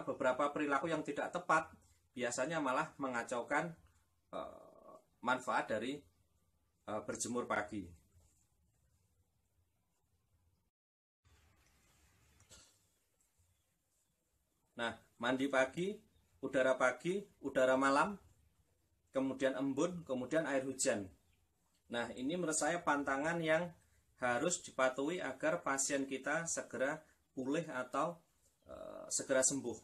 beberapa perilaku yang tidak tepat biasanya malah mengacaukan manfaat dari berjemur pagi. Nah, mandi pagi, udara malam, kemudian embun, kemudian air hujan. Nah, ini menurut saya pantangan yang harus dipatuhi agar pasien kita segera pulih atau segera sembuh.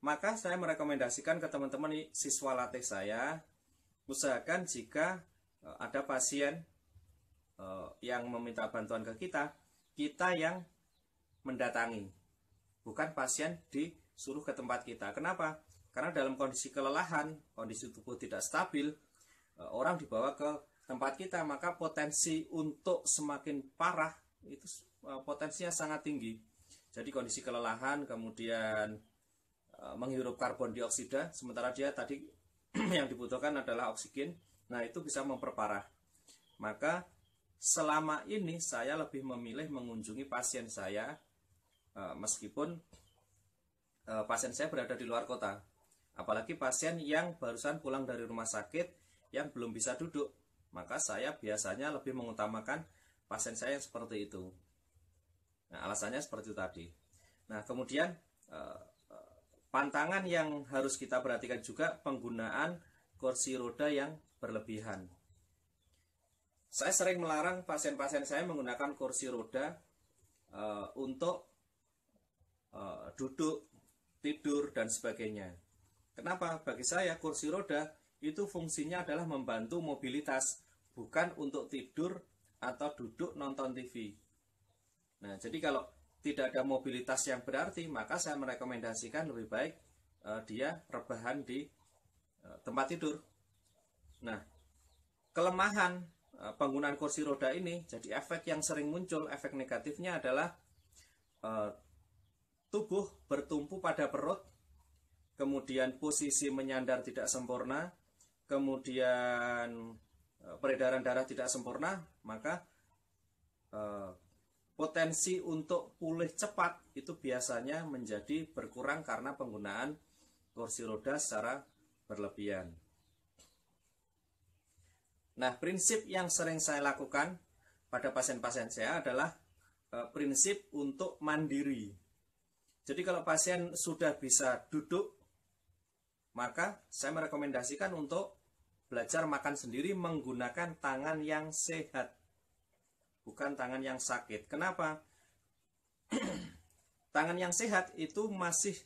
Maka saya merekomendasikan ke teman-teman siswa latih saya, usahakan jika ada pasien yang meminta bantuan ke kita yang mendatangi, bukan pasien disuruh ke tempat kita. Kenapa? Karena dalam kondisi kelelahan, kondisi tubuh tidak stabil, orang dibawa ke tempat kita, maka potensi untuk semakin parah itu potensinya sangat tinggi. Jadi kondisi kelelahan, kemudian menghirup karbon dioksida, sementara dia tadi yang dibutuhkan adalah oksigen. Nah, itu bisa memperparah. Maka selama ini saya lebih memilih mengunjungi pasien saya meskipun pasien saya berada di luar kota. Apalagi pasien yang barusan pulang dari rumah sakit yang belum bisa duduk, maka saya biasanya lebih mengutamakan pasien saya yang seperti itu. Nah, alasannya seperti itu tadi. Nah, kemudian pantangan yang harus kita perhatikan juga penggunaan kursi roda yang berlebihan. Saya sering melarang pasien-pasien saya menggunakan kursi roda untuk duduk, tidur, dan sebagainya. Kenapa? Bagi saya kursi roda itu fungsinya adalah membantu mobilitas, bukan untuk tidur atau duduk nonton TV. Nah, jadi kalau tidak ada mobilitas yang berarti, maka saya merekomendasikan lebih baik dia rebahan di tempat tidur. Nah, kelemahan penggunaan kursi roda ini, jadi efek yang sering muncul, efek negatifnya adalah tubuh bertumpu pada perut, kemudian posisi menyandar tidak sempurna, kemudian peredaran darah tidak sempurna, maka potensi untuk pulih cepat itu biasanya menjadi berkurang karena penggunaan kursi roda secara berlebihan. Nah, prinsip yang sering saya lakukan pada pasien-pasien saya adalah prinsip untuk mandiri. Jadi kalau pasien sudah bisa duduk, maka saya merekomendasikan untuk belajar makan sendiri menggunakan tangan yang sehat, bukan tangan yang sakit. Kenapa? Tangan yang sehat itu masih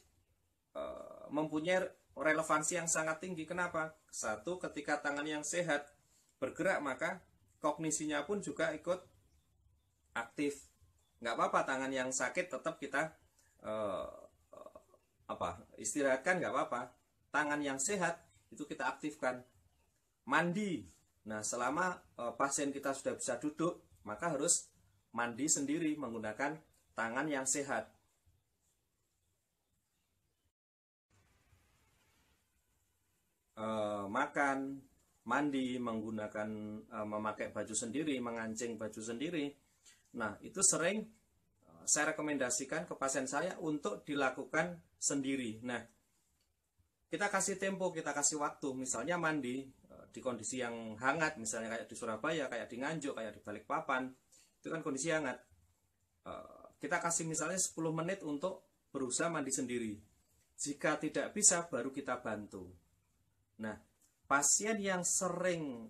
mempunyai relevansi yang sangat tinggi. Kenapa? Satu, ketika tangan yang sehat bergerak, maka kognisinya pun juga ikut aktif. Nggak apa-apa tangan yang sakit tetap kita istirahatkan, nggak apa-apa. Tangan yang sehat itu kita aktifkan. Mandi. Nah, selama pasien kita sudah bisa duduk, maka harus mandi sendiri menggunakan tangan yang sehat. Makan, mandi, menggunakan memakai baju sendiri, mengancing baju sendiri. Nah, itu sering saya rekomendasikan ke pasien saya untuk dilakukan sendiri. Nah, kita kasih tempo, kita kasih waktu. Misalnya mandi di kondisi yang hangat, misalnya kayak di Surabaya, kayak di Nganjuk, kayak di Balikpapan, itu kan kondisi hangat. Kita kasih misalnya 10 menit untuk berusaha mandi sendiri. Jika tidak bisa, baru kita bantu. Nah, pasien yang sering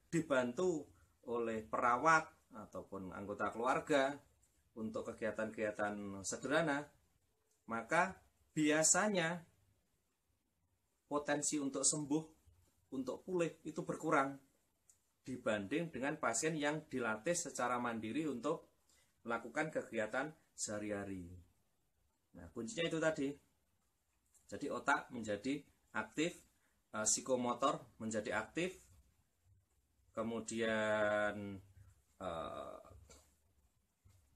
dibantu oleh perawat ataupun anggota keluarga untuk kegiatan-kegiatan sederhana, maka biasanya potensi untuk sembuh, untuk pulih itu berkurang dibanding dengan pasien yang dilatih secara mandiri untuk melakukan kegiatan sehari-hari. Nah, kuncinya itu tadi. Jadi otak menjadi aktif, psikomotor menjadi aktif, kemudian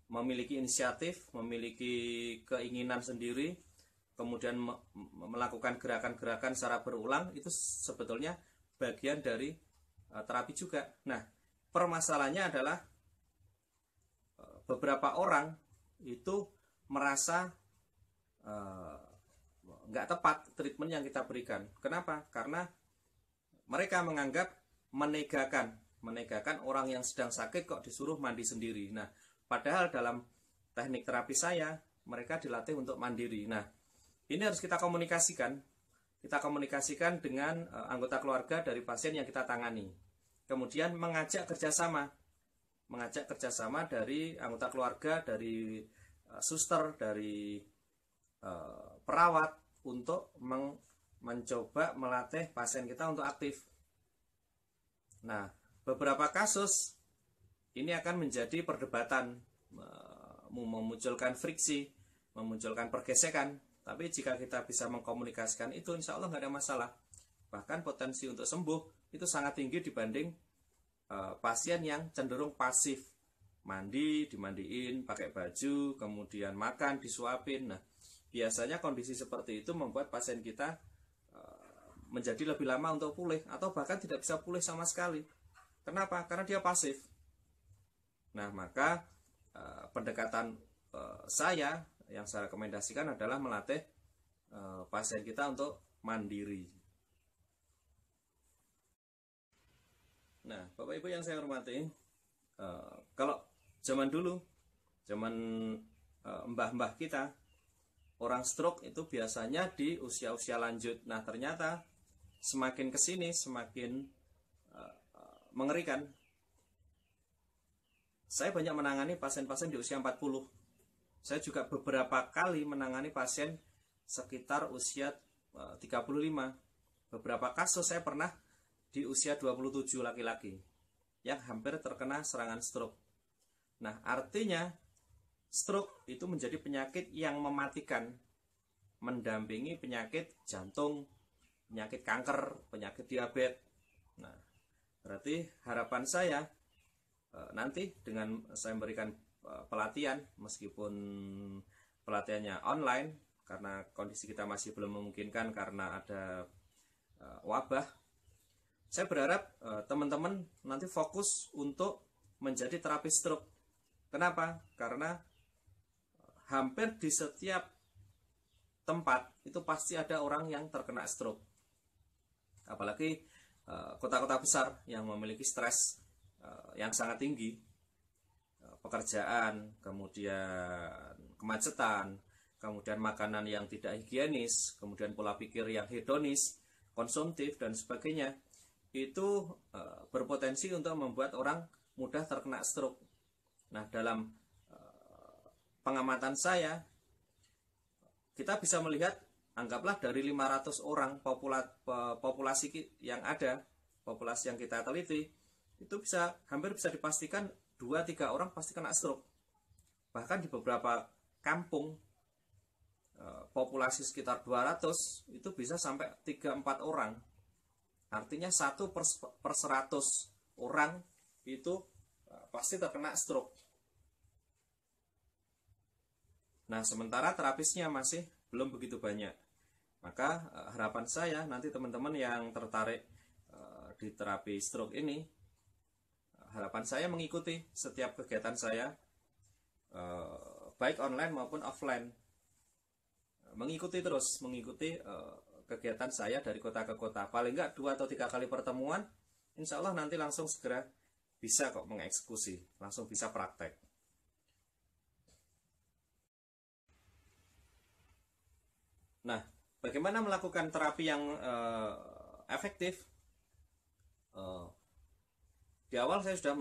memiliki inisiatif, memiliki keinginan sendiri, kemudian melakukan gerakan-gerakan secara berulang, itu sebetulnya bagian dari terapi juga. Nah, permasalahannya adalah beberapa orang itu merasa nggak tepat treatment yang kita berikan. Kenapa? Karena mereka menganggap menegakan orang yang sedang sakit kok disuruh mandi sendiri. Nah, padahal dalam teknik terapi saya, mereka dilatih untuk mandiri. Nah, ini harus kita komunikasikan. Kita komunikasikan dengan anggota keluarga dari pasien yang kita tangani. Kemudian mengajak kerjasama dari anggota keluarga, dari suster, dari perawat untuk mencoba melatih pasien kita untuk aktif. Nah, beberapa kasus ini akan menjadi perdebatan, memunculkan friksi, memunculkan pergesekan. Tapi jika kita bisa mengkomunikasikan itu, insya Allah nggak ada masalah. Bahkan potensi untuk sembuh itu sangat tinggi dibanding pasien yang cenderung pasif. Mandi, dimandiin, pakai baju, kemudian makan, disuapin. Nah, biasanya kondisi seperti itu membuat pasien kita menjadi lebih lama untuk pulih, atau bahkan tidak bisa pulih sama sekali. Kenapa? Karena dia pasif. Nah, maka pendekatan saya yang saya rekomendasikan adalah melatih pasien kita untuk mandiri. Nah, Bapak Ibu yang saya hormati, kalau zaman dulu, zaman mbah-mbah kita, orang stroke itu biasanya di usia-usia lanjut. Nah, ternyata semakin kesini semakin mengerikan. Saya banyak menangani pasien-pasien di usia 40. Saya juga beberapa kali menangani pasien sekitar usia 35. Beberapa kasus saya pernah di usia 27 laki-laki yang hampir terkena serangan stroke. Nah, artinya stroke itu menjadi penyakit yang mematikan, mendampingi penyakit jantung, penyakit kanker, penyakit diabetes. Nah, berarti harapan saya nanti dengan saya memberikan pelatihan, meskipun pelatihannya online karena kondisi kita masih belum memungkinkan karena ada wabah, saya berharap teman-teman nanti fokus untuk menjadi terapis stroke. Kenapa? Karena hampir di setiap tempat itu pasti ada orang yang terkena stroke. Apalagi kota-kota besar yang memiliki stres yang sangat tinggi, pekerjaan, kemudian kemacetan, kemudian makanan yang tidak higienis, kemudian pola pikir yang hedonis, konsumtif, dan sebagainya, itu berpotensi untuk membuat orang mudah terkena stroke. Nah, dalam pengamatan saya, kita bisa melihat, anggaplah dari 500 orang populasi yang ada, populasi yang kita teliti, itu hampir bisa dipastikan 2-3 orang pasti kena stroke. Bahkan di beberapa kampung, populasi sekitar 200 itu bisa sampai 3-4 orang. Artinya 1/100 orang itu pasti terkena stroke. Nah, sementara terapisnya masih belum begitu banyak. Maka harapan saya nanti teman-teman yang tertarik di terapi stroke ini, harapan saya mengikuti setiap kegiatan saya, baik online maupun offline. Mengikuti kegiatan saya dari kota ke kota. Paling enggak 2 atau 3 kali pertemuan, insya Allah nanti langsung segera bisa kok mengeksekusi, langsung bisa praktek. Nah, bagaimana melakukan terapi yang efektif? Di awal saya sudah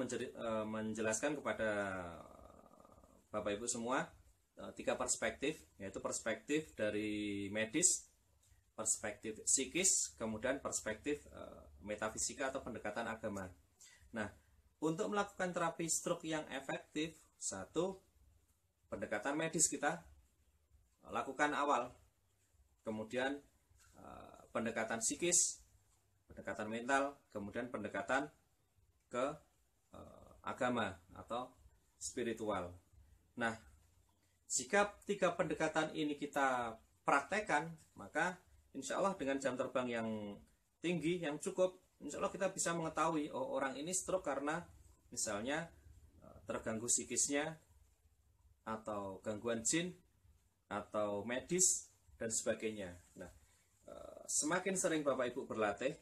menjelaskan kepada Bapak Ibu semua 3 perspektif, yaitu perspektif dari medis, perspektif psikis, kemudian perspektif metafisika atau pendekatan agama. Nah, untuk melakukan terapi stroke yang efektif, 1, pendekatan medis kita lakukan awal. Kemudian pendekatan psikis, pendekatan mental, kemudian pendekatan ke agama atau spiritual. Nah, jika 3 pendekatan ini kita praktekkan, maka insya Allah dengan jam terbang yang tinggi, yang cukup, insya Allah kita bisa mengetahui, oh, orang ini stroke karena misalnya terganggu psikisnya, atau gangguan jin, atau medis, dan sebagainya. Nah, semakin sering Bapak Ibu berlatih,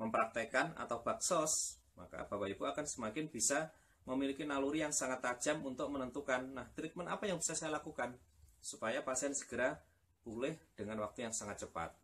mempraktekkan atau baksos, maka Bapak Ibu akan semakin bisa memiliki naluri yang sangat tajam untuk menentukan, nah treatment apa yang bisa saya lakukan supaya pasien segera pulih dengan waktu yang sangat cepat.